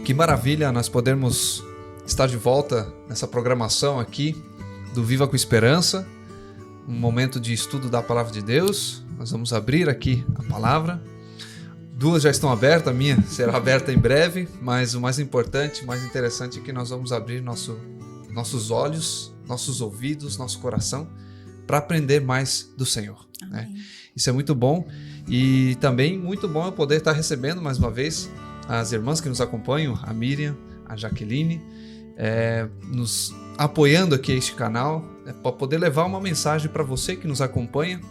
Que maravilha nós podermos estar de volta nessa programação aqui do Viva com Esperança, um momento de estudo da Palavra de Deus. Nós vamos abrir aqui a palavra. 2 já estão abertas, a minha será aberta em breve, mas o mais importante, o mais interessante é que nós vamos abrir nossos olhos, nossos ouvidos, nosso coração para aprender mais do Senhor. Né? Isso é muito bom e também muito bom eu poder estar recebendo mais uma vez as irmãs que nos acompanham, a Miriam, a Jaqueline, nos apoiando aqui a este canal, para poder levar uma mensagem para você que nos acompanha,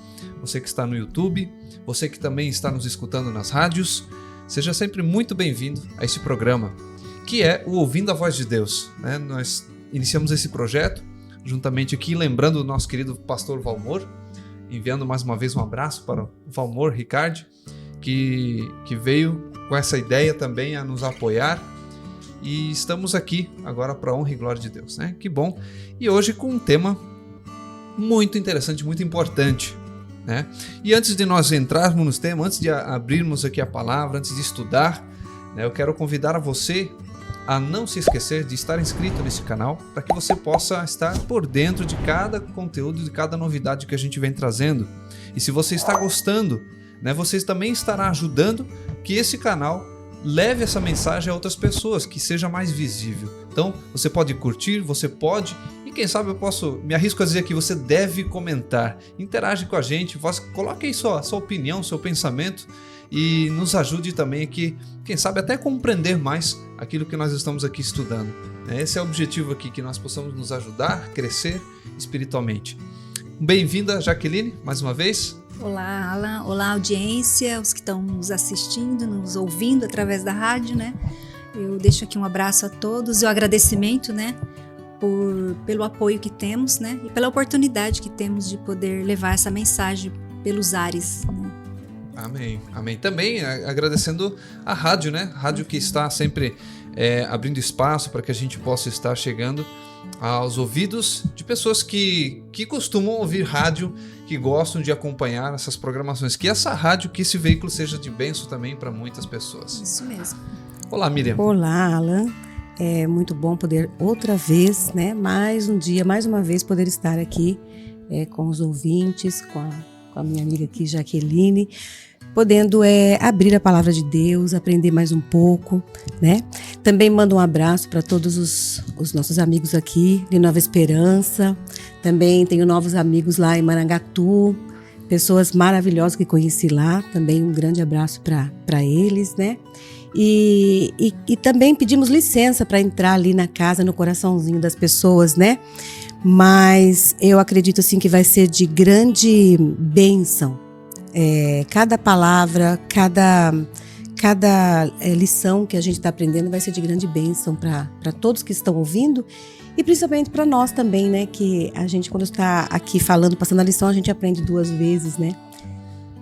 você que está no YouTube, você que também está nos escutando nas rádios. Seja sempre muito bem-vindo a este programa, que é o Ouvindo a Voz de Deus. Né? Nós iniciamos esse projeto juntamente aqui, lembrando do nosso querido pastor Valmor, enviando mais uma vez um abraço para o Valmor Ricardi, que veio com essa ideia também a nos apoiar, e estamos aqui agora para a honra e glória de Deus, né? Que bom! E hoje com um tema muito interessante, muito importante, né? E antes de nós entrarmos no tema, antes de abrirmos aqui a palavra, antes de estudar, né, eu quero convidar a você a não se esquecer de estar inscrito nesse canal, para que você possa estar por dentro de cada conteúdo, de cada novidade que a gente vem trazendo. E se você está gostando, né, você também estará ajudando que esse canal leve essa mensagem a outras pessoas, que seja mais visível. Então, você pode curtir, você pode, e quem sabe eu me arrisco a dizer que você deve comentar, interage com a gente, coloque aí sua opinião, seu pensamento, e nos ajude também aqui, quem sabe até compreender mais aquilo que nós estamos aqui estudando. Esse é o objetivo aqui, que nós possamos nos ajudar a crescer espiritualmente. Bem-vinda, Jaqueline, mais uma vez. Olá, Alan. Olá, audiência, os que estão nos assistindo, nos ouvindo através da rádio, né? Eu deixo aqui um abraço a todos e o agradecimento, né, pelo apoio que temos, né, e pela oportunidade que temos de poder levar essa mensagem pelos ares, né? Amém, amém. Também agradecendo a rádio, né? Rádio que está sempre abrindo espaço para que a gente possa estar chegando aos ouvidos de pessoas que costumam ouvir rádio, que gostam de acompanhar essas programações. Que essa rádio, que esse veículo seja de bênção também para muitas pessoas. Isso mesmo. Olá, Miriam. Olá, Alan. É muito bom poder outra vez, né? Mais um dia, mais uma vez poder estar aqui com os ouvintes, com a minha amiga aqui, Jaqueline, podendo abrir a palavra de Deus, aprender mais um pouco, né? Também mando um abraço para todos os nossos amigos aqui de Nova Esperança. Também tenho novos amigos lá em Marangatu, pessoas maravilhosas que conheci lá. Também um grande abraço para eles, né? E também pedimos licença para entrar ali na casa, no coraçãozinho das pessoas, né? Mas eu acredito assim que vai ser de grande bênção. Cada palavra, cada lição que a gente está aprendendo vai ser de grande bênção para todos que estão ouvindo e principalmente para nós também, né? Que a gente, quando está aqui falando, passando a lição, a gente aprende 2 vezes, né?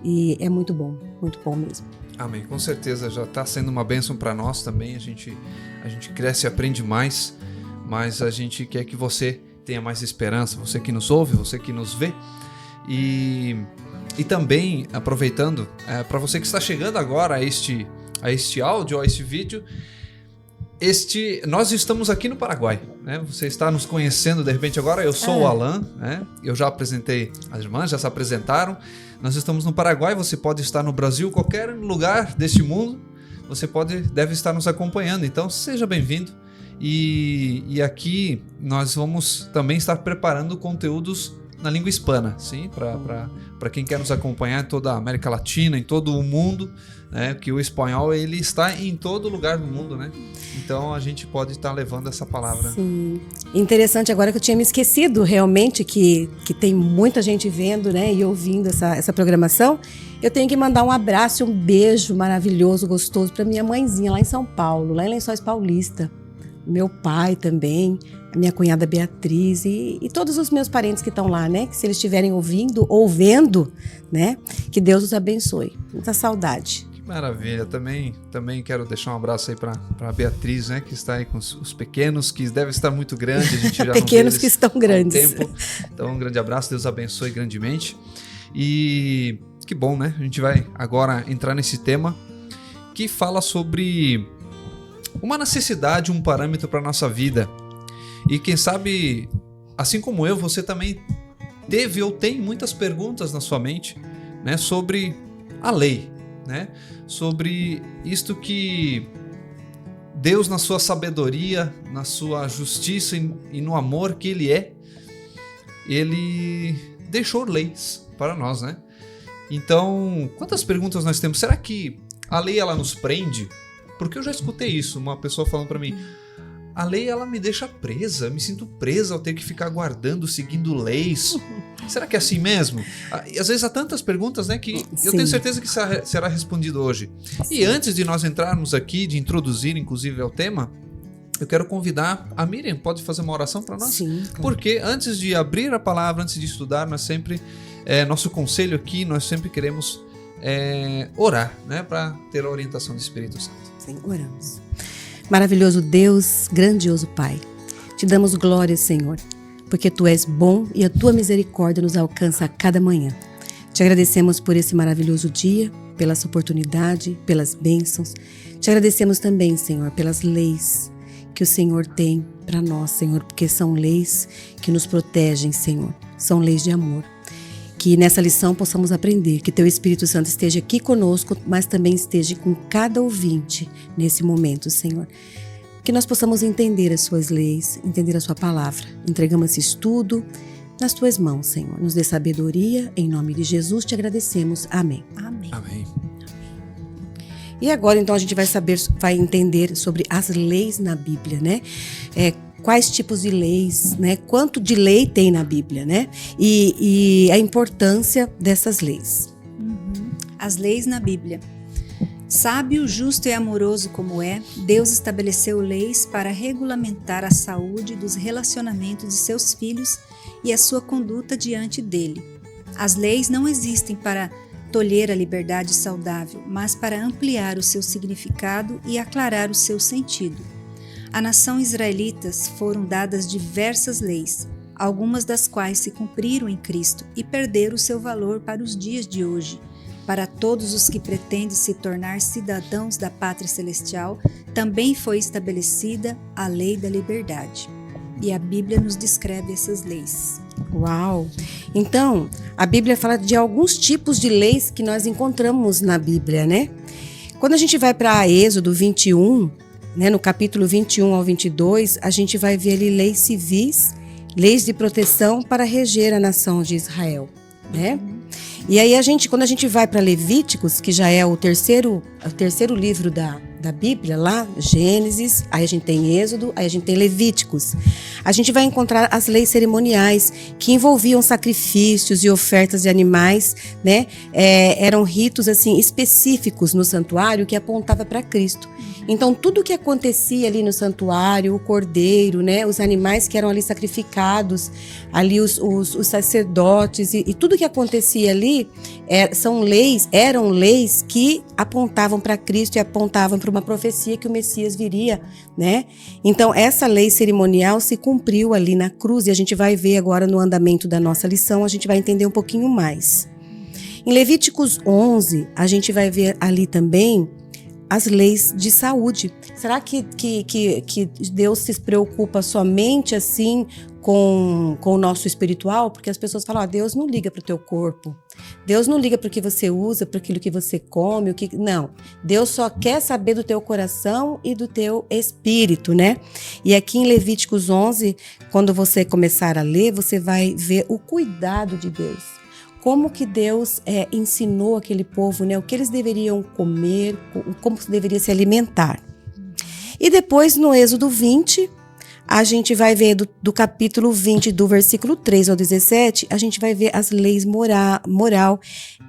E é muito bom mesmo. Amém, com certeza já está sendo uma bênção para nós também. A gente cresce e aprende mais, mas a gente quer que você tenha mais esperança, você que nos ouve, você que nos vê. E também, aproveitando, para você que está chegando agora a este áudio, a este vídeo, nós estamos aqui no Paraguai, né? Você está nos conhecendo de repente agora. Eu sou o Alan, né? Eu já apresentei as irmãs, já se apresentaram. Nós estamos no Paraguai, você pode estar no Brasil, qualquer lugar deste mundo, você deve estar nos acompanhando. Então, seja bem-vindo. E aqui nós vamos também estar preparando conteúdos na língua hispana, sim, para quem quer nos acompanhar em toda a América Latina, em todo o mundo, né? Que o espanhol ele está em todo lugar do mundo, né? Então a gente pode estar levando essa palavra. Sim. Interessante agora que eu tinha me esquecido realmente que tem muita gente vendo, né, e ouvindo essa programação. Eu tenho que mandar um abraço e um beijo maravilhoso, gostoso para minha mãezinha lá em São Paulo, lá em Lençóis Paulista. Meu pai também, a minha cunhada Beatriz e todos os meus parentes que estão lá, né? Que se eles estiverem ouvindo ou vendo, né? Que Deus os abençoe. Muita saudade. Que maravilha. Também quero deixar um abraço aí para a Beatriz, né? Que está aí com os pequenos, que deve estar muito grande. A gente já pequenos que estão grandes. Tempo. Então, um grande abraço. Deus abençoe grandemente. E que bom, né? A gente vai agora entrar nesse tema que fala sobre uma necessidade, um parâmetro para a nossa vida. E quem sabe, assim como eu, você também teve ou tem muitas perguntas na sua mente, né, sobre a lei, né, sobre isto que Deus, na sua sabedoria, na sua justiça e no amor que Ele é, Ele deixou leis para nós, né? Então, quantas perguntas nós temos? Será que a lei ela nos prende? Porque eu já escutei isso, uma pessoa falando para mim: a lei ela me deixa presa, me sinto presa ao ter que ficar guardando, seguindo leis. Será que é assim mesmo? E às vezes há tantas perguntas, né, que eu tenho certeza que será respondido hoje. Sim. E antes de nós entrarmos aqui, de introduzir inclusive ao tema, eu quero convidar a Miriam, pode fazer uma oração para nós? Sim, claro. Porque antes de abrir a palavra, antes de estudar, nós sempre, nosso conselho aqui, nós sempre queremos orar, né, para ter a orientação do Espírito Santo. Sim, oramos. Maravilhoso Deus, grandioso Pai, te damos glória, Senhor, porque Tu és bom e a Tua misericórdia nos alcança a cada manhã. Te agradecemos por esse maravilhoso dia, pela essa oportunidade, pelas bênçãos. Te agradecemos também, Senhor, pelas leis que o Senhor tem para nós, Senhor, porque são leis que nos protegem, Senhor, são leis de amor. Que nessa lição possamos aprender, que Teu Espírito Santo esteja aqui conosco, mas também esteja com cada ouvinte nesse momento, Senhor. Que nós possamos entender as Suas leis, entender a Sua palavra. Entregamos esse estudo nas Tuas mãos, Senhor. Nos dê sabedoria, em nome de Jesus te agradecemos. Amém. Amém. Amém. E agora, então, a gente vai entender sobre as leis na Bíblia, né? Quais tipos de leis, né? Quanto de lei tem na Bíblia, né? E a importância dessas leis. As leis na Bíblia. Sábio, justo e amoroso como é, Deus estabeleceu leis para regulamentar a saúde dos relacionamentos de seus filhos e a sua conduta diante dele. As leis não existem para tolher a liberdade saudável, mas para ampliar o seu significado e aclarar o seu sentido. À nação israelitas foram dadas diversas leis, algumas das quais se cumpriram em Cristo e perderam seu valor para os dias de hoje. Para todos os que pretendem se tornar cidadãos da pátria celestial, também foi estabelecida a lei da liberdade. E a Bíblia nos descreve essas leis. Uau! Então, a Bíblia fala de alguns tipos de leis que nós encontramos na Bíblia, né? Quando a gente vai para Êxodo 21, né, no capítulo 21 ao 22, a gente vai ver ali leis civis, leis de proteção para reger a nação de Israel, né? E aí quando a gente vai para Levíticos, que já é o terceiro livro da Bíblia, lá, Gênesis, aí a gente tem Êxodo, aí a gente tem Levíticos. A gente vai encontrar as leis cerimoniais que envolviam sacrifícios e ofertas de animais, né? Eram ritos assim específicos no santuário que apontava para Cristo. Então, tudo que acontecia ali no santuário, o cordeiro, né, os animais que eram ali sacrificados, ali os sacerdotes e tudo que acontecia ali eram leis que apontavam para Cristo e apontavam para uma profecia que o Messias viria, né? Então, essa lei cerimonial se cumpriu ali na cruz e a gente vai ver agora no andamento da nossa lição, a gente vai entender um pouquinho mais. Em Levíticos 11, a gente vai ver ali também as leis de saúde. Será que Deus se preocupa somente assim com o nosso espiritual? Porque as pessoas falam, Deus não liga para o teu corpo, Deus não liga para o que você usa, para aquilo que você come, não. Deus só quer saber do teu coração e do teu espírito, né? E aqui em Levíticos 11, quando você começar a ler, você vai ver o cuidado de Deus. Como que Deus ensinou aquele povo, né? O que eles deveriam comer, como deveria se alimentar. E depois, no Êxodo 20, a gente vai ver do capítulo 20, do versículo 3 ao 17, a gente vai ver as leis moral.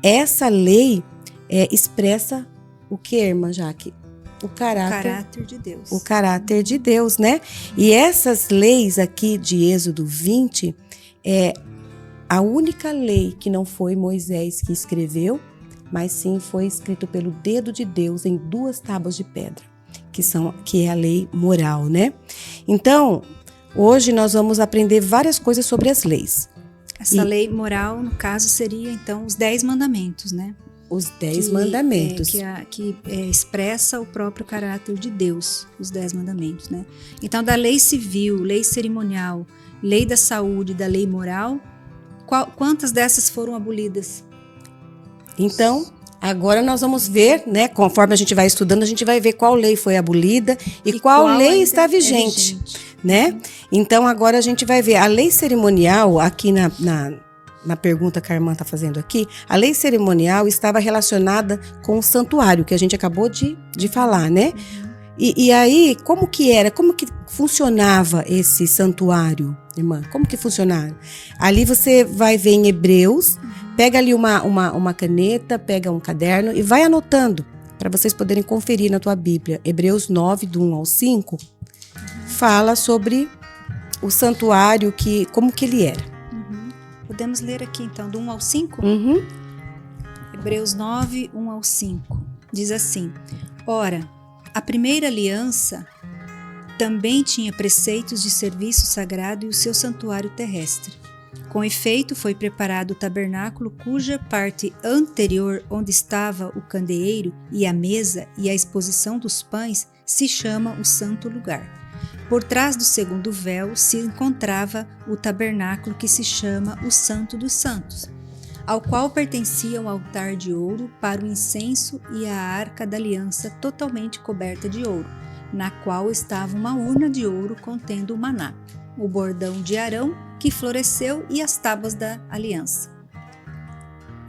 Essa lei expressa o que, irmã Jaque? O caráter de Deus. O caráter de Deus, né? E essas leis aqui de Êxodo 20 a única lei que não foi Moisés que escreveu, mas sim foi escrito pelo dedo de Deus em 2 tábuas de pedra, que é a lei moral, né? Então, hoje nós vamos aprender várias coisas sobre as leis. Essa lei moral, no caso, seria então os 10 mandamentos, né? Os 10 mandamentos. Que expressa o próprio caráter de Deus, os 10 mandamentos, né? Então, da lei civil, lei cerimonial, lei da saúde, da lei moral, quantas dessas foram abolidas? Então, agora nós vamos ver, né? Conforme a gente vai estudando, a gente vai ver qual lei foi abolida e qual lei está vigente, né? Então, agora a gente vai ver a lei cerimonial aqui na pergunta que a irmã está fazendo aqui, a lei cerimonial estava relacionada com o santuário, que a gente acabou de falar, né? E aí, como que funcionava esse santuário, irmã? Como que funcionava? Ali você vai ver em Hebreus, pega ali uma caneta, pega um caderno e vai anotando, para vocês poderem conferir na tua Bíblia. Hebreus 9, do 1 ao 5, fala sobre o santuário, como que ele era. Podemos ler aqui, então, do 1 ao 5? Hebreus 9, 1 ao 5. Diz assim: Ora, a primeira aliança também tinha preceitos de serviço sagrado e o seu santuário terrestre. Com efeito, foi preparado o tabernáculo, cuja parte anterior, onde estava o candeeiro e a mesa e a exposição dos pães, se chama o Santo Lugar. Por trás do segundo véu se encontrava o tabernáculo, que se chama o Santo dos Santos, ao qual pertencia um altar de ouro para o incenso e a arca da aliança totalmente coberta de ouro, na qual estava uma urna de ouro contendo o maná, o bordão de Arão que floresceu e as tábuas da aliança.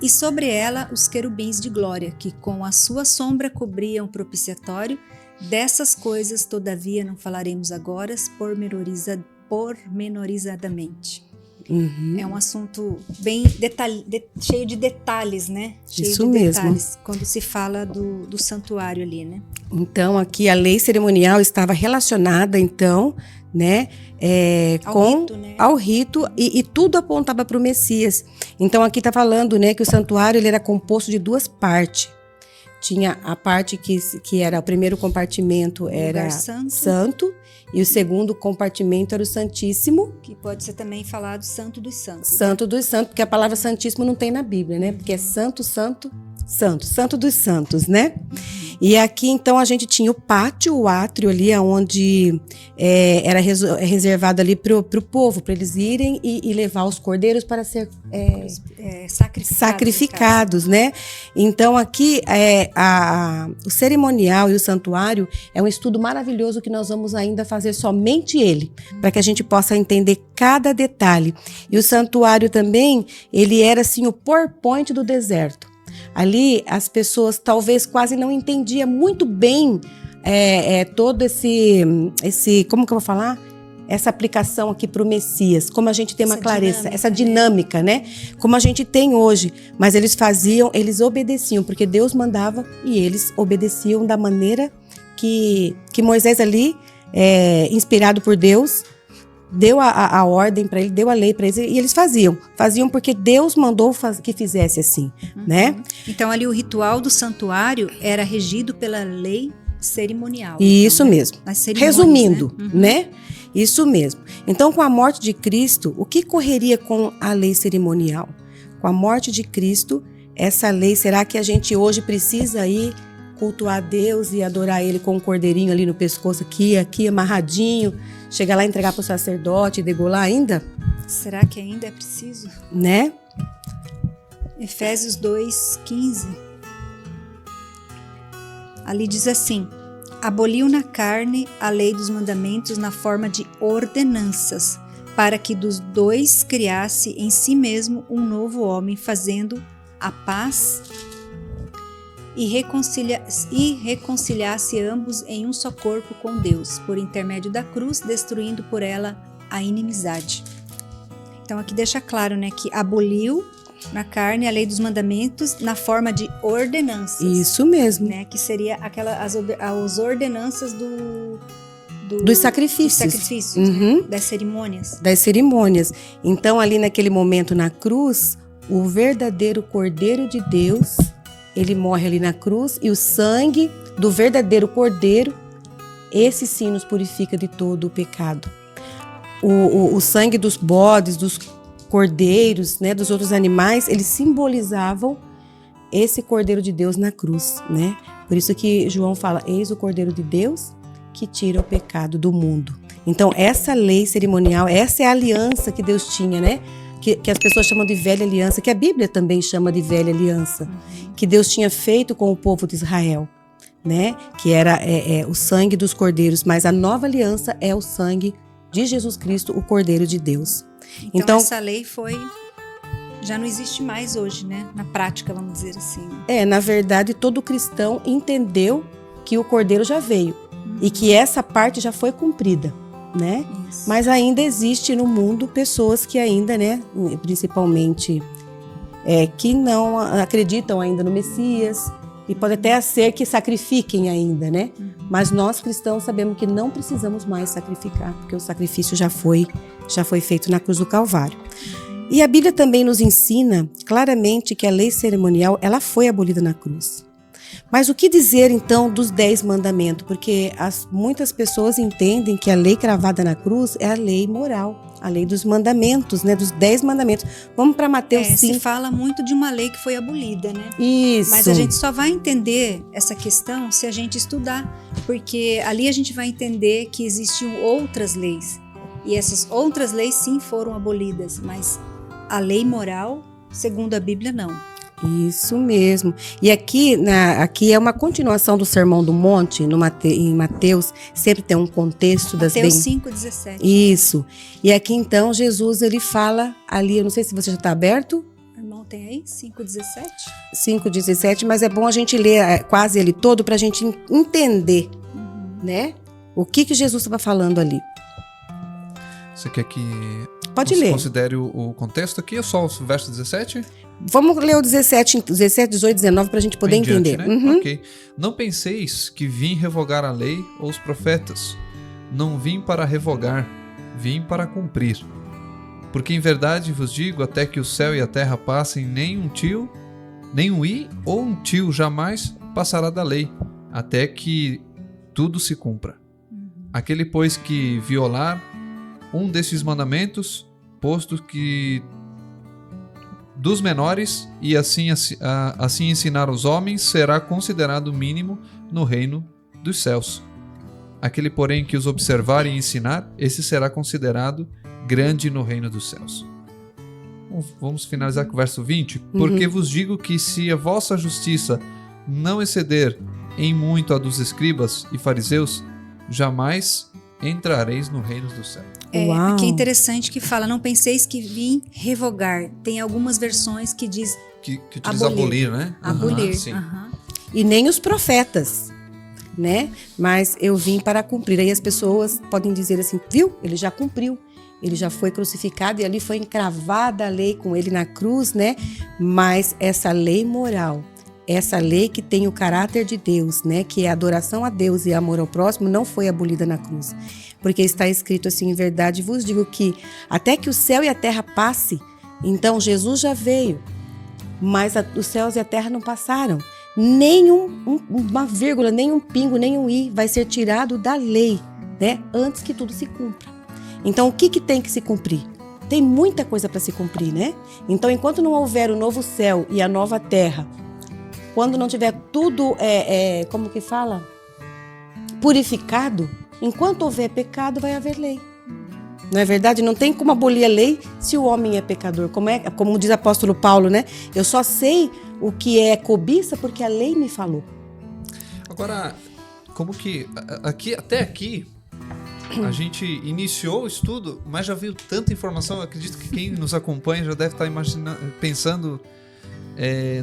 E sobre ela os querubins de glória, que com a sua sombra cobriam o propiciatório. Dessas coisas, todavia, não falaremos agora pormenorizadamente. É um assunto bem cheio de detalhes, né? Isso mesmo. Quando se fala do santuário ali, né? Então, aqui a lei cerimonial estava relacionada, então, né, ao rito, e tudo apontava para o Messias. Então, aqui está falando, né, que o santuário ele era composto de 2 partes. Tinha a parte que era o primeiro compartimento era santo, e o segundo compartimento era o Santíssimo. Que pode ser também falado Santo dos Santos. Santo dos Santos, porque a palavra Santíssimo não tem na Bíblia, né? Porque é Santo, Santo, Santo, Santo dos Santos, né? E aqui, então, a gente tinha o pátio, o átrio ali, onde era reservado ali para o povo, para eles irem e levar os cordeiros para ser sacrificados, né? Então, aqui, o cerimonial e o santuário é um estudo maravilhoso que nós vamos ainda fazer somente ele, para que a gente possa entender cada detalhe. E o santuário também, ele era, assim, o PowerPoint do deserto. Ali as pessoas talvez quase não entendiam muito bem todo esse, como que eu vou falar? Essa aplicação aqui para o Messias, como a gente tem uma clareza, essa dinâmica, né? Como a gente tem hoje. Mas eles obedeciam, porque Deus mandava e eles obedeciam da maneira que Moisés ali, inspirado por Deus, deu a ordem para ele, deu a lei para eles, e eles faziam porque Deus mandou que fizesse assim, né? Então ali o ritual do santuário era regido pela lei cerimonial. Isso então, mesmo. Resumindo, né? Isso mesmo. Então, com a morte de Cristo, o que correria com a lei cerimonial? Com a morte de Cristo, essa lei, será que a gente hoje precisa ir cultuar Deus e adorar Ele com um cordeirinho ali no pescoço, aqui amarradinho, chegar lá e entregar para o sacerdote e degolar ainda? Será que ainda é preciso? Né? Efésios 2:15. Ali diz assim: aboliu na carne a lei dos mandamentos na forma de ordenanças, para que dos dois criasse em si mesmo um novo homem, fazendo a paz e reconciliasse ambos em um só corpo com Deus, por intermédio da cruz, destruindo por ela a inimizade. Então aqui deixa claro, né, que aboliu na carne a lei dos mandamentos na forma de ordenanças. Isso mesmo. Né, que seria as ordenanças dos sacrifícios. Né, das cerimônias. Das cerimônias. Então ali naquele momento na cruz, o verdadeiro Cordeiro de Deus, ele morre ali na cruz, e o sangue do verdadeiro Cordeiro, esse sim nos purifica de todo o pecado. O sangue dos bodes, dos cordeiros, né, dos outros animais, eles simbolizavam esse Cordeiro de Deus na cruz, né? Por isso que João fala, eis o Cordeiro de Deus que tira o pecado do mundo. Então, essa lei cerimonial, essa é a aliança que Deus tinha, né? Que as pessoas chamam de velha aliança, que a Bíblia também chama de velha aliança, que Deus tinha feito com o povo de Israel, né? Que era o sangue dos cordeiros, mas a nova aliança é o sangue de Jesus Cristo, o Cordeiro de Deus. Então essa lei já não existe mais hoje, né? Na prática, vamos dizer assim. Na verdade, todo cristão entendeu que o Cordeiro já veio e que essa parte já foi cumprida, né? Isso. Mas ainda existe no mundo pessoas que ainda, né, principalmente que não acreditam ainda no Messias e pode até ser que sacrifiquem ainda, né? Mas nós cristãos sabemos que não precisamos mais sacrificar, porque o sacrifício já foi feito na cruz do Calvário. E a Bíblia também nos ensina claramente que a lei cerimonial ela foi abolida na cruz. Mas o que dizer, então, dos 10 mandamentos? Porque muitas pessoas entendem que a lei cravada na cruz é a lei moral, a lei dos mandamentos, né? Dos 10 mandamentos. Vamos para Mateus 5. Se fala muito de uma lei que foi abolida, né? Isso. Mas a gente só vai entender essa questão se a gente estudar, porque ali a gente vai entender que existiam outras leis. E essas outras leis, sim, foram abolidas, mas a lei moral, segundo a Bíblia, não. Isso mesmo. E aqui é uma continuação do Sermão do Monte, em Mateus, sempre tem um contexto das Mateus 5,17. Isso. E aqui então Jesus ele fala ali, eu não sei se você já está aberto. Irmão, tem aí 5,17? 5,17, mas é bom a gente ler quase ele todo para a gente entender, né? O que Jesus estava falando ali. Você quer que Pode ler. Considere o contexto aqui, ou só o verso 17? Vamos ler o 17, 18, 19 para a gente poder entender. Diante, né? Ok. Não penseis que vim revogar a lei ou os profetas. Não vim para revogar, vim para cumprir. Porque em verdade vos digo, até que o céu e a terra passem, nem um i ou um tio jamais passará da lei, até que tudo se cumpra. Aquele, pois, que violar um desses mandamentos, posto que dos menores, e assim ensinar os homens, será considerado mínimo no reino dos céus. Aquele, porém, que os observar e ensinar, esse será considerado grande no reino dos céus. Vamos finalizar com o verso 20. Porque vos digo que se a vossa justiça não exceder em muito a dos escribas e fariseus, jamais entrareis no reino dos céus. Aqui é interessante que fala, não penseis que vim revogar. Tem algumas versões que diz que utiliza abolir, né? Abolir. Sim. E nem os profetas, né? Mas eu vim para cumprir. Aí as pessoas podem dizer assim, viu? Ele já cumpriu. Ele já foi crucificado e ali foi encravada a lei com ele na cruz, né? Mas essa lei moral, essa lei que tem o caráter de Deus, né? Que é adoração a Deus e amor ao próximo, não foi abolida na cruz. Porque está escrito assim, em verdade vos digo que até que o céu e a terra passe, então Jesus já veio, mas os céus e a terra não passaram. Nem uma vírgula, nem um pingo, nem um i vai ser tirado da lei, né? Antes que tudo se cumpra. Então, o que tem que se cumprir? Tem muita coisa para se cumprir, né? Então, enquanto não houver o novo céu e a nova terra, quando não tiver tudo, como que fala? Purificado, enquanto houver pecado, vai haver lei. Não é verdade? Não tem como abolir a lei se o homem é pecador. Como diz o apóstolo Paulo, né? Eu só sei o que é cobiça porque a lei me falou. Agora, como que até aqui a gente iniciou o estudo, mas já viu tanta informação. Eu acredito que quem nos acompanha já deve estar pensando,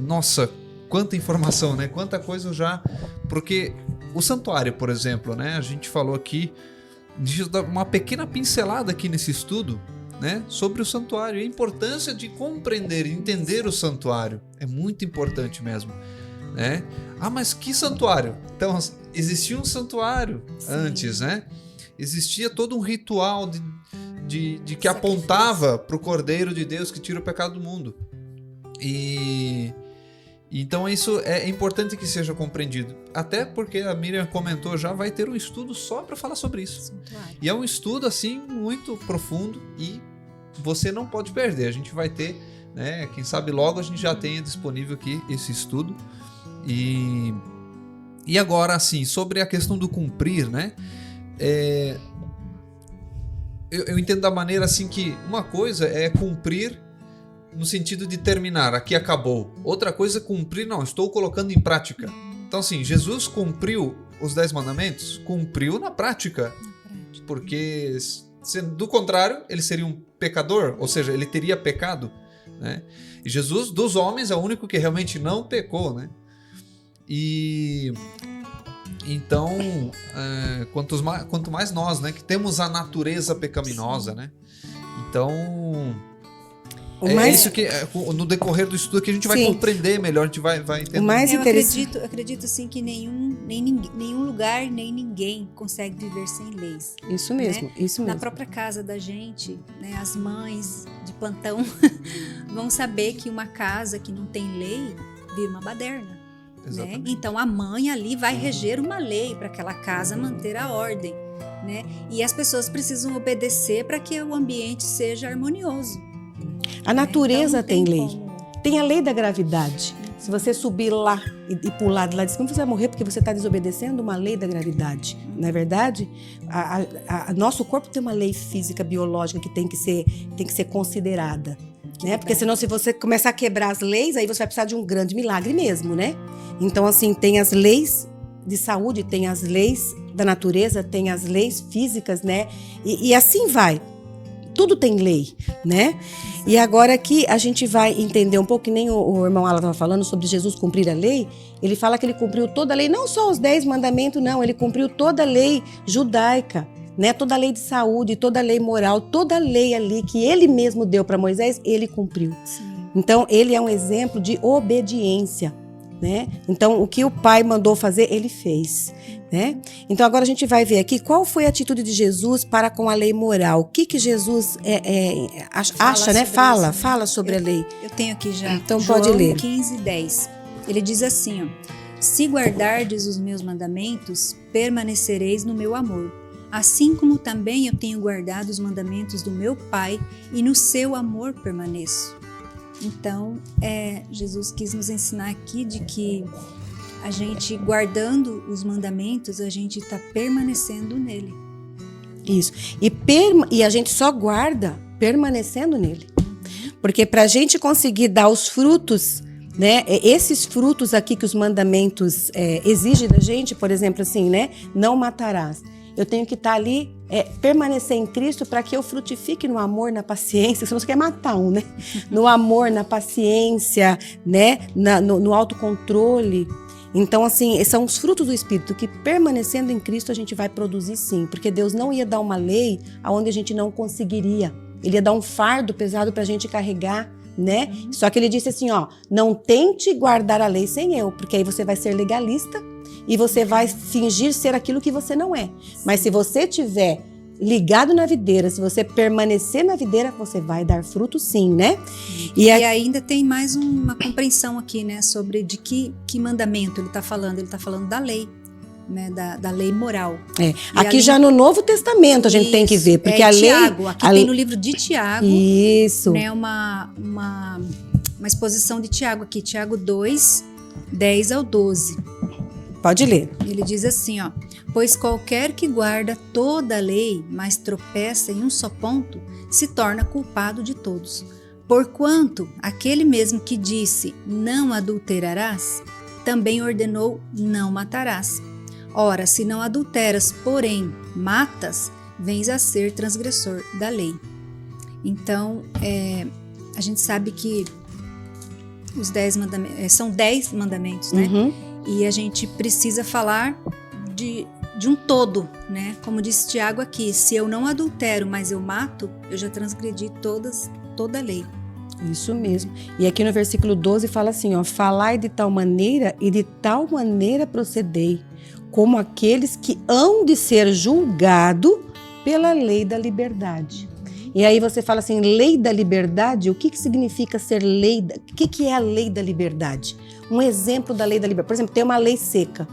nossa, quanta informação, né? Quanta coisa já. Porque o santuário, por exemplo, né? A gente falou aqui, deixa eu dar uma pequena pincelada aqui nesse estudo, né? Sobre o santuário e a importância de compreender, entender o santuário. É muito importante mesmo, né? Ah, mas que santuário? Então, existia um santuário antes, né? Existia todo um ritual de que apontava para o Cordeiro de Deus que tira o pecado do mundo. E então isso é importante que seja compreendido. Até porque a Miriam comentou, já vai ter um estudo só para falar sobre isso. Santuário. E é um estudo assim muito profundo e você não pode perder. A gente vai ter né? Quem sabe logo a gente já tenha disponível aqui esse estudo. E agora, assim, sobre a questão do cumprir, né? Eu entendo da maneira assim que uma coisa é cumprir no sentido de terminar, aqui acabou. Outra coisa é cumprir, não, estou colocando em prática. Então, assim, Jesus cumpriu os 10 mandamentos? Cumpriu na prática. Porque, do contrário, ele seria um pecador, ou seja, ele teria pecado, né? E Jesus, dos homens, é o único que realmente não pecou, né? E então, quanto mais nós, né, que temos a natureza pecaminosa, né? Então, isso que no decorrer do estudo que a gente vai compreender melhor, a gente vai entender. O mais interessante. Eu acredito assim que nenhum lugar, nem ninguém consegue viver sem leis. Isso mesmo, né? Isso mesmo. Na própria casa da gente, né, as mães de plantão vão saber que uma casa que não tem lei vira uma baderna. Né? Então a mãe ali vai reger uma lei para aquela casa manter a ordem, né? E as pessoas precisam obedecer para que o ambiente seja harmonioso. A natureza então, tem lei. Tem a lei da gravidade. Se você subir lá e pular de lá de cima, você vai morrer porque você está desobedecendo uma lei da gravidade. Não é verdade? Nosso corpo tem uma lei física, biológica que tem que ser considerada. Né? Porque senão, se você começar a quebrar as leis, aí você vai precisar de um grande milagre mesmo, né? Então, assim, tem as leis de saúde, tem as leis da natureza, tem as leis físicas, né? E assim vai. Tudo tem lei, né? E agora aqui a gente vai entender um pouco, que nem o irmão Alan estava falando sobre Jesus cumprir a lei. Ele fala que ele cumpriu toda a lei, não só os 10 mandamentos, não. Ele cumpriu toda a lei judaica, né? Toda a lei de saúde, toda a lei moral, toda a lei ali que ele mesmo deu para Moisés, ele cumpriu. Sim. Então, ele é um exemplo de obediência, né? Então, o que o pai mandou fazer, ele fez, né? Então, agora a gente vai ver aqui qual foi a atitude de Jesus para com a lei moral. O que Jesus acha, né? Fala sobre a lei. Eu tenho aqui já. Então, João pode ler. 15:10. Ele diz assim, ó: se guardardes os meus mandamentos, permanecereis no meu amor. Assim como também eu tenho guardado os mandamentos do meu Pai e no seu amor permaneço. Então, Jesus quis nos ensinar aqui de que a gente, guardando os mandamentos, a gente está permanecendo nele. Isso. E a gente só guarda permanecendo nele. Porque para a gente conseguir dar os frutos, né, esses frutos aqui que os mandamentos exigem da gente, por exemplo, assim, né, não matarás. Eu tenho que estar ali, permanecer em Cristo para que eu frutifique no amor, na paciência. Você não quer matar um, né? No amor, na paciência, né? No autocontrole. Então, assim, são os frutos do Espírito que, permanecendo em Cristo, a gente vai produzir sim. Porque Deus não ia dar uma lei onde a gente não conseguiria. Ele ia dar um fardo pesado para a gente carregar, né? Só que ele disse assim, ó, não tente guardar a lei sem eu, porque aí você vai ser legalista e você vai fingir ser aquilo que você não é. Mas se você tiver ligado na videira, se você permanecer na videira, você vai dar fruto sim, né? E ainda tem mais uma compreensão aqui, né, sobre de que mandamento ele está falando. Ele está falando da lei, né, da lei moral. Aqui já no Novo Testamento a gente tem que ver, porque a lei... Tiago, aqui tem no livro de Tiago, isso, né, uma exposição de Tiago aqui, Tiago 2, 10 ao 12. Pode ler. Ele diz assim, ó: pois qualquer que guarda toda a lei, mas tropeça em um só ponto, se torna culpado de todos. Porquanto aquele mesmo que disse, não adulterarás, também ordenou, não matarás. Ora, se não adulteras, porém matas, vens a ser transgressor da lei. Então, a gente sabe que os 10 mandamentos, são 10 mandamentos, né? E a gente precisa falar de um todo, né? Como disse Tiago aqui, se eu não adultero, mas eu mato, eu já transgredi toda a lei. Isso mesmo. E aqui no versículo 12 fala assim, ó: falai de tal maneira e de tal maneira procedei, como aqueles que hão de ser julgados pela lei da liberdade. E aí você fala assim, lei da liberdade, o que significa ser lei? O que é a lei da liberdade? Um exemplo da lei da liberdade. Por exemplo, tem uma lei seca.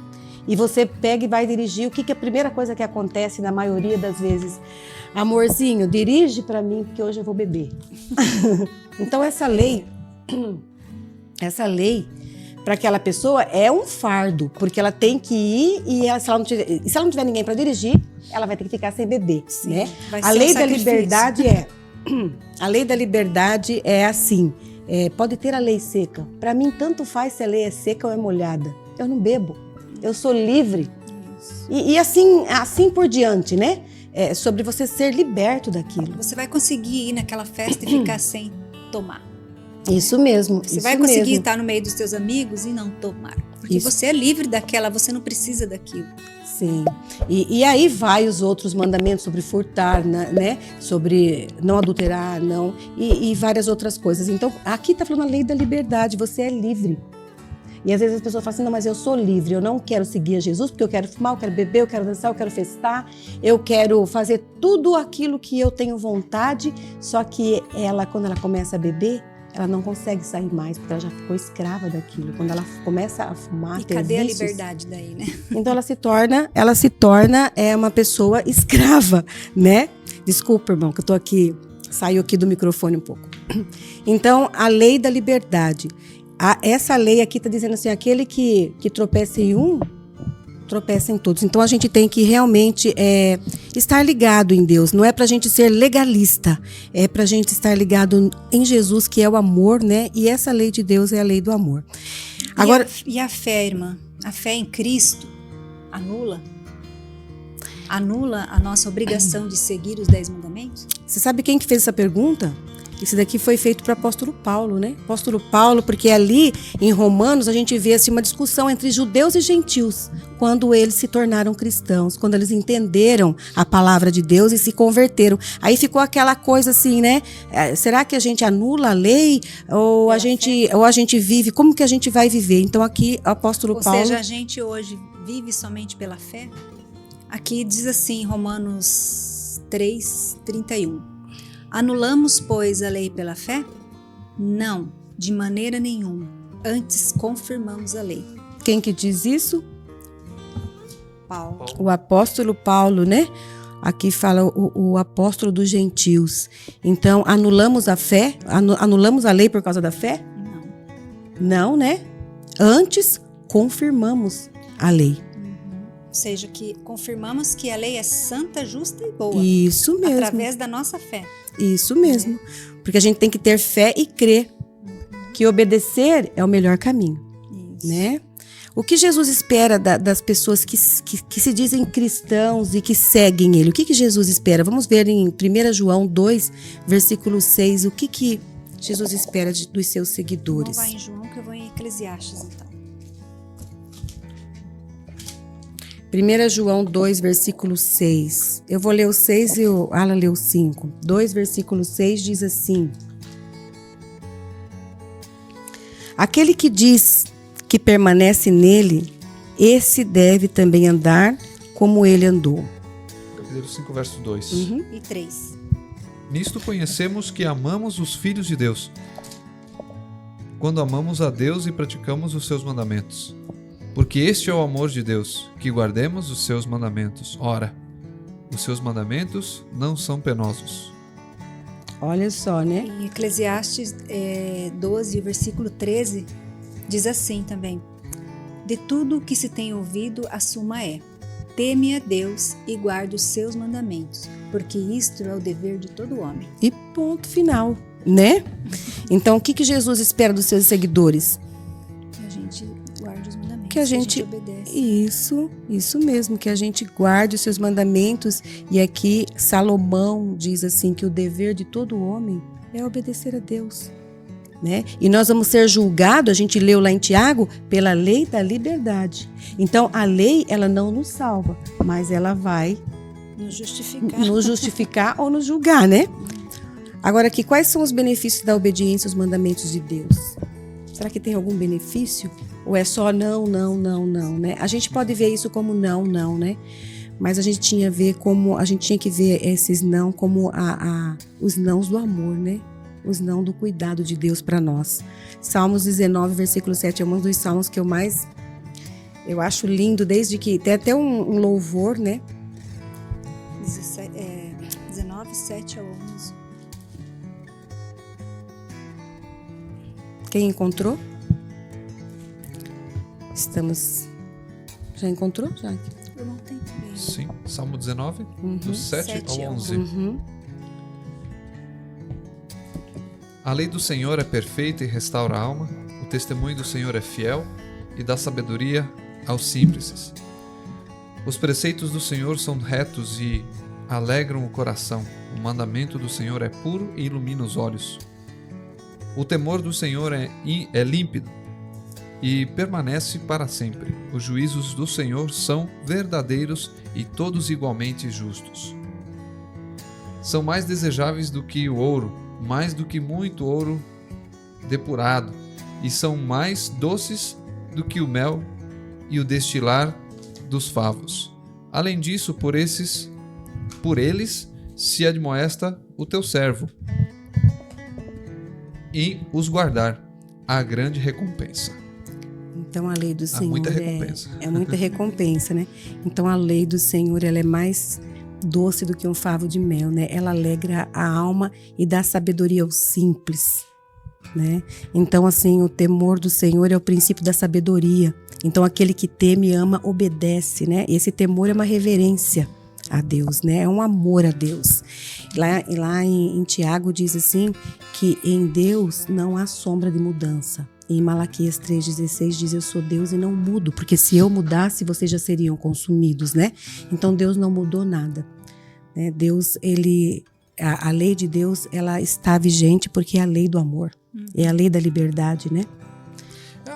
e você pega e vai dirigir, o que que é a primeira coisa que acontece na maioria das vezes? Amorzinho, dirige para mim porque hoje eu vou beber. Então essa lei para aquela pessoa é um fardo, porque ela tem que ir e se ela não tiver ninguém para dirigir, ela vai ter que ficar sem beber, Sim, né? vai A ser lei um da sacrifício. liberdade a lei da liberdade é assim, pode ter a lei seca. Para mim, tanto faz se a lei é seca ou é molhada. Eu não bebo, eu sou livre. Isso. E assim por diante, né? Sobre você ser liberto daquilo. Você vai conseguir ir naquela festa e ficar sem tomar. Isso mesmo. Você isso vai conseguir mesmo. estar no meio dos seus amigos e não tomar. Porque Isso. você é livre daquela, você não precisa daquilo. Sim. E aí vai os outros mandamentos sobre furtar, né? Sobre não adulterar, não. E várias outras coisas. Então, aqui está falando a lei da liberdade. Você é livre. E às vezes as pessoas falam assim, não, mas eu sou livre, eu não quero seguir a Jesus porque eu quero fumar, eu quero beber, eu quero dançar, eu quero festar, eu quero fazer tudo aquilo que eu tenho vontade, só que ela, quando ela começa a beber, ela não consegue sair mais, porque ela já ficou escrava daquilo. Quando ela começa a fumar, E ter cadê a vícios, liberdade daí, né? então ela se torna uma pessoa escrava, né? Desculpa, irmão, que eu tô aqui, saiu aqui do microfone um pouco. Então, a lei da liberdade. Essa lei aqui está dizendo assim, aquele que tropeça em um, tropeça em todos. Então a gente tem que realmente estar ligado em Deus. Não é para a gente ser legalista, é para a gente estar ligado em Jesus, que é o amor, né? E essa lei de Deus é a lei do amor. Agora, E a fé, irmã? A fé em Cristo anula a nossa obrigação de seguir os 10 mandamentos? você sabe quem que fez essa pergunta? Isso daqui foi feito para o apóstolo Paulo, né? Apóstolo Paulo, porque ali em Romanos a gente vê assim, uma discussão entre judeus e gentios, quando eles se tornaram cristãos, quando eles entenderam a palavra de Deus e se converteram. Aí ficou aquela coisa assim, né? Será que a gente anula a lei ou a gente vive? Como que a gente vai viver? Então aqui o apóstolo Paulo... Ou seja, a gente hoje vive somente pela fé? Aqui diz assim, Romanos 3:31. Anulamos, pois, a lei pela fé? Não, de maneira nenhuma. Antes confirmamos a lei. Quem que diz isso? Paulo. O apóstolo Paulo, né? Aqui fala o apóstolo dos gentios. Então, anulamos a fé? Anulamos a lei por causa da fé? Não. Não, né? Antes, confirmamos a lei. Ou seja, que confirmamos que a lei é santa, justa e boa. Isso mesmo. Através da nossa fé. Isso mesmo. Porque a gente tem que ter fé e crer que obedecer é o melhor caminho, Isso. né? O que Jesus espera das pessoas que se dizem cristãos e que seguem Ele? O que Jesus espera? Vamos ver em 1 João 2, versículo 6, o que Jesus espera dos seus seguidores. Não vai em João, que eu vou em Eclesiastes, então. 1 João 2, versículo 6. Eu vou ler o 6 e o Alan leu o 5. 2, versículo 6 diz assim: aquele que diz que permanece nele, esse deve também andar como ele andou. Capítulo 5, verso 2. E 3. Nisto conhecemos que amamos os filhos de Deus, quando amamos a Deus e praticamos os seus mandamentos. Porque este é o amor de Deus, que guardemos os seus mandamentos. Ora, os seus mandamentos não são penosos. Olha só, né? Em Eclesiastes 12, versículo 13, diz assim também: de tudo o que se tem ouvido, a suma é: teme a Deus e guarde os seus mandamentos, porque isto é o dever de todo homem. E ponto final, né? Então, o que Jesus espera dos seus seguidores? Que a gente guarde os mandamentos, Que a gente obedece. Isso mesmo, que a gente guarde os seus mandamentos. E aqui Salomão diz assim que o dever de todo homem é obedecer a Deus, né? E nós vamos ser julgados, a gente leu lá em Tiago, pela lei da liberdade. Então a lei, ela não nos salva, mas ela vai nos justificar ou nos julgar, né? Agora aqui, quais são os benefícios da obediência aos mandamentos de Deus? Será que tem algum benefício? Ou é só não, né? A gente pode ver isso como não, né? Mas a gente tinha que ver esses não como os nãos do amor, né? Os não do cuidado de Deus para nós. Salmos 19, versículo 7 é um dos salmos que eu mais Eu acho lindo, desde que tem até um louvor, né? 19, 7 a 11. Quem encontrou? Já encontrou? Já. Eu não tenho também. Sim, Salmo 19, do 7 ao 11. Uhum. A lei do Senhor é perfeita e restaura a alma. O testemunho do Senhor é fiel e dá sabedoria aos simples. Os preceitos do Senhor são retos e alegram o coração. O mandamento do Senhor é puro e ilumina os olhos. O temor do Senhor é límpido e permanece para sempre. Os juízos do Senhor são verdadeiros e todos igualmente justos. São mais desejáveis do que o ouro, mais do que muito ouro depurado, e são mais doces do que o mel e o destilar dos favos. Além disso, por eles se admoesta o teu servo, e os guardar a grande recompensa. Então a lei do Senhor muita recompensa. É muita recompensa, né? Então a lei do Senhor, ela é mais doce do que um favo de mel, né? Ela alegra a alma e dá sabedoria aos simples, né? Então assim, o temor do Senhor é o princípio da sabedoria. Então aquele que teme e ama obedece, né? Esse temor é uma reverência a Deus, né? É um amor a Deus. Lá em Tiago diz assim, que em Deus não há sombra de mudança. Em Malaquias 3,16 diz, eu sou Deus e não mudo, porque se eu mudasse, vocês já seriam consumidos, né? Então Deus não mudou nada, né? Deus, a lei de Deus, ela está vigente porque é a lei do amor, é a lei da liberdade, né?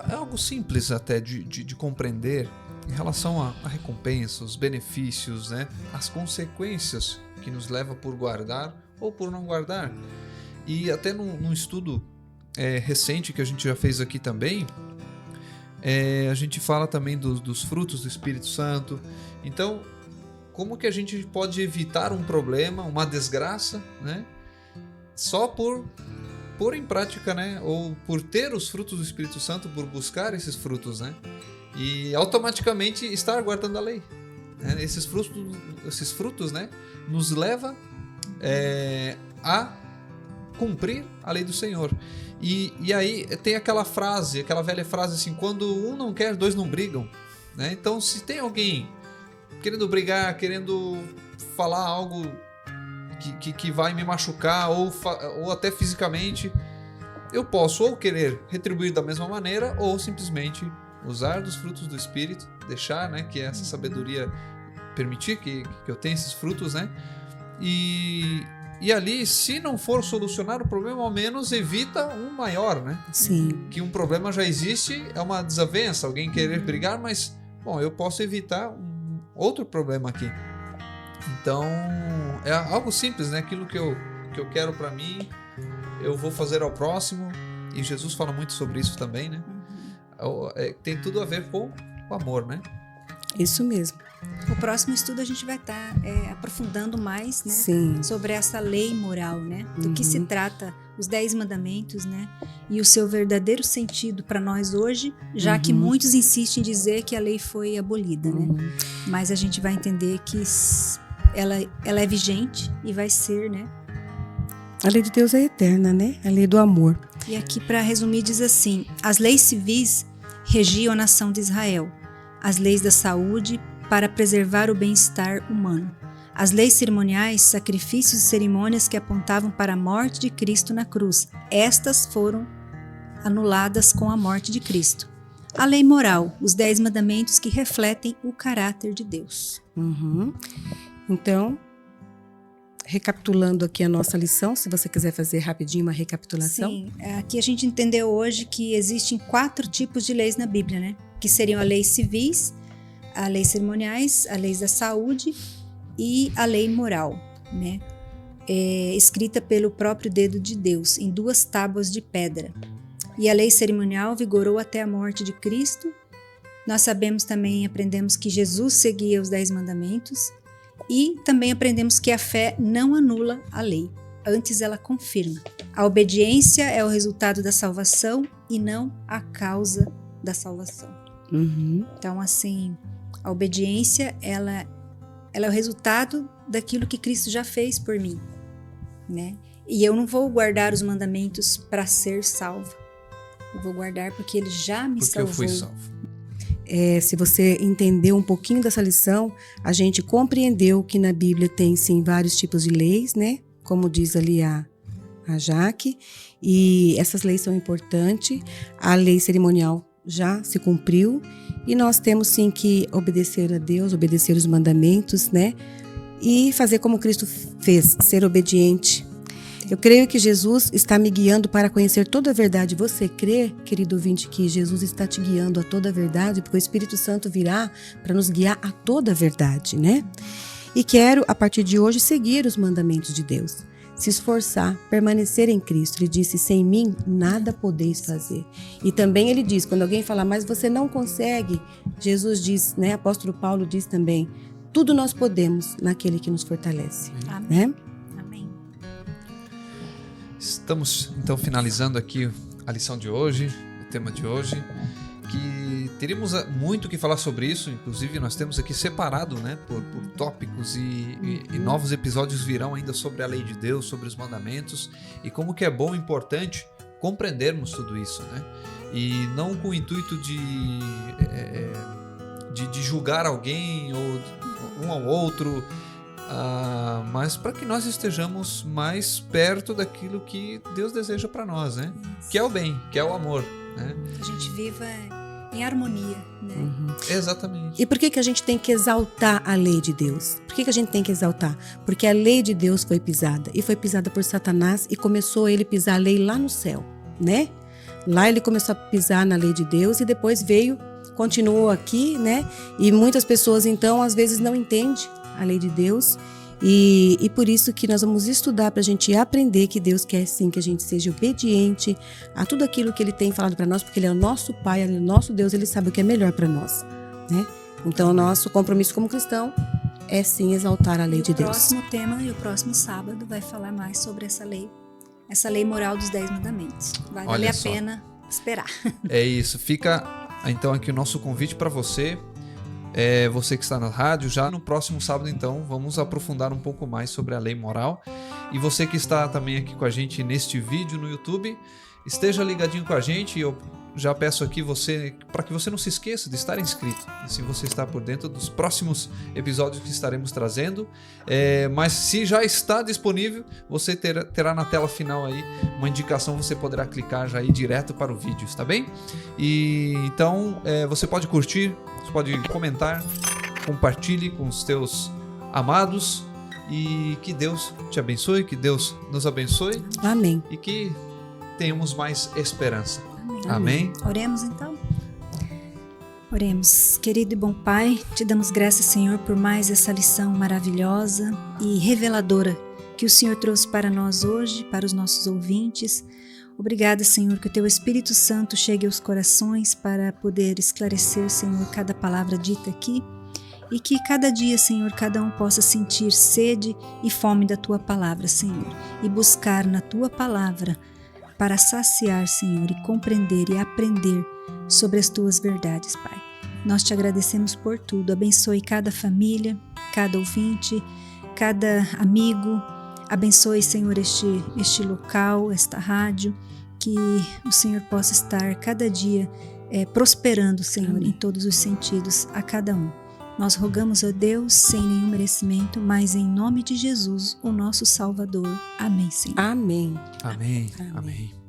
É algo simples até de compreender em relação à recompensa, os benefícios, né? As consequências que nos leva por guardar ou por não guardar. E até num estudo recente que a gente já fez aqui também, a gente fala também dos frutos do Espírito Santo. Então, como que a gente pode evitar um problema, uma desgraça, né? Só por pôr em prática, né? Ou por ter os frutos do Espírito Santo, por buscar esses frutos, né? E automaticamente estar guardando a lei, né? Esses frutos, né? Nos leva a cumprir a lei do Senhor. E aí tem aquela velha frase assim, quando um não quer, dois não brigam, né? Então, se tem alguém querendo brigar, querendo falar algo que vai me machucar ou até fisicamente, eu posso ou querer retribuir da mesma maneira ou simplesmente usar dos frutos do Espírito, deixar, né, que essa sabedoria permitir que eu tenha esses frutos, né? E ali, se não for solucionar o problema, ao menos evita um maior, né? Sim. Que um problema já existe, é uma desavença, alguém querer brigar, mas, bom, eu posso evitar um outro problema aqui. Então, é algo simples, né? Aquilo que eu quero para mim, eu vou fazer ao próximo. E Jesus fala muito sobre isso também, né? Tem tudo a ver com o amor, né? Isso mesmo. O próximo estudo a gente vai estar aprofundando mais, né? Sim. Sobre essa lei moral, né? Do que se trata os 10 mandamentos, né? E o seu verdadeiro sentido para nós hoje, já que muitos insistem em dizer que a lei foi abolida, né? Mas a gente vai entender que ela é vigente e vai ser, né? A lei de Deus é eterna, né? A lei do amor. E aqui, para resumir, diz assim: as leis civis regiam a nação de Israel, as leis da saúde para preservar o bem-estar humano, as leis cerimoniais, sacrifícios e cerimônias que apontavam para a morte de Cristo na cruz. Estas foram anuladas com a morte de Cristo. A lei moral, os 10 mandamentos que refletem o caráter de Deus. Então, recapitulando aqui a nossa lição, se você quiser fazer rapidinho uma recapitulação. Sim, aqui a gente entendeu hoje que existem 4 tipos de leis na Bíblia, né? Que seriam a lei civis, a lei cerimoniais, a lei da saúde e a lei moral, né? Escrita pelo próprio dedo de Deus em 2 tábuas de pedra. E a lei cerimonial vigorou até a morte de Cristo. Nós sabemos também, aprendemos que Jesus seguia os 10 mandamentos. E também aprendemos que a fé não anula a lei, antes ela confirma. A obediência é o resultado da salvação e não a causa da salvação. Uhum. Então, assim, a obediência, ela é o resultado daquilo que Cristo já fez por mim, né? E eu não vou guardar os mandamentos para ser salvo. Eu vou guardar porque Ele já me Porque salvou. eu fui salvo. Se você entendeu um pouquinho dessa lição, a gente compreendeu que na Bíblia tem sim vários tipos de leis, né? Como diz ali a Jaque, e essas leis são importantes. A lei cerimonial já se cumpriu e nós temos sim que obedecer a Deus, obedecer os mandamentos, né? E fazer como Cristo fez, ser obediente. Eu creio que Jesus está me guiando para conhecer toda a verdade. Você crê, querido ouvinte, que Jesus está te guiando a toda a verdade? Porque o Espírito Santo virá para nos guiar a toda a verdade, né? E quero, a partir de hoje, seguir os mandamentos de Deus. Se esforçar, permanecer em Cristo. Ele disse, sem mim, nada podeis fazer. E também ele diz, quando alguém fala, mas você não consegue, Jesus diz, né? Apóstolo Paulo diz também, tudo nós podemos naquele que nos fortalece. Amém. Né? Amém. Estamos então finalizando aqui a lição de hoje, o tema de hoje, que teríamos muito que falar sobre isso, inclusive nós temos aqui separado, né, por tópicos e novos episódios virão ainda sobre a lei de Deus, sobre os mandamentos e como que é bom e importante compreendermos tudo isso, né, e não com o intuito de julgar alguém ou um ao outro, mas para que nós estejamos mais perto daquilo que Deus deseja para nós, né? Que é o bem, que é o amor, né? Que a gente viva em harmonia, né? Exatamente. E por que a gente tem que exaltar a lei de Deus? Por que a gente tem que exaltar? Porque a lei de Deus foi pisada. E foi pisada por Satanás e começou ele pisar a lei lá no céu, né? Lá ele começou a pisar na lei de Deus e depois continuou aqui, né? E muitas pessoas, então, às vezes não entendem a lei de Deus. E por isso que nós vamos estudar para a gente aprender que Deus quer sim que a gente seja obediente a tudo aquilo que Ele tem falado para nós, porque Ele é o nosso Pai, Ele é o nosso Deus, Ele sabe o que é melhor para nós, né? Então o nosso compromisso como cristão é sim exaltar a lei de Deus. O próximo tema e o próximo sábado vai falar mais sobre essa lei moral dos 10 mandamentos. Vai valer a pena esperar. É isso, fica então aqui o nosso convite para você. Você que está na rádio, já no próximo sábado então vamos aprofundar um pouco mais sobre a lei moral, e você que está também aqui com a gente neste vídeo no YouTube, esteja ligadinho com a gente. Eu já peço aqui para que você não se esqueça de estar inscrito, assim você está por dentro dos próximos episódios que estaremos trazendo, mas se já está disponível, você terá na tela final aí uma indicação, você poderá clicar já ir direto para o vídeo, está bem? E então você pode curtir, você pode comentar, compartilhe com os teus amados, e que Deus te abençoe, que Deus nos abençoe. Amém. E que tenhamos mais esperança. Amém. Amém. Oremos então. Oremos. Querido e bom Pai, te damos graças, Senhor, por mais essa lição maravilhosa e reveladora que o Senhor trouxe para nós hoje, para os nossos ouvintes. Obrigada, Senhor, que o Teu Espírito Santo chegue aos corações para poder esclarecer, Senhor, cada palavra dita aqui, e que cada dia, Senhor, cada um possa sentir sede e fome da Tua palavra, Senhor, e buscar na Tua palavra para saciar, Senhor, e compreender e aprender sobre as Tuas verdades, Pai. Nós te agradecemos por tudo. Abençoe cada família, cada ouvinte, cada amigo. Abençoe, Senhor, este local, esta rádio, que o Senhor possa estar cada dia prosperando, Senhor, em todos os sentidos, a cada um. Nós rogamos a Deus sem nenhum merecimento, mas em nome de Jesus, o nosso Salvador. Amém, Senhor. Amém. Amém. Amém.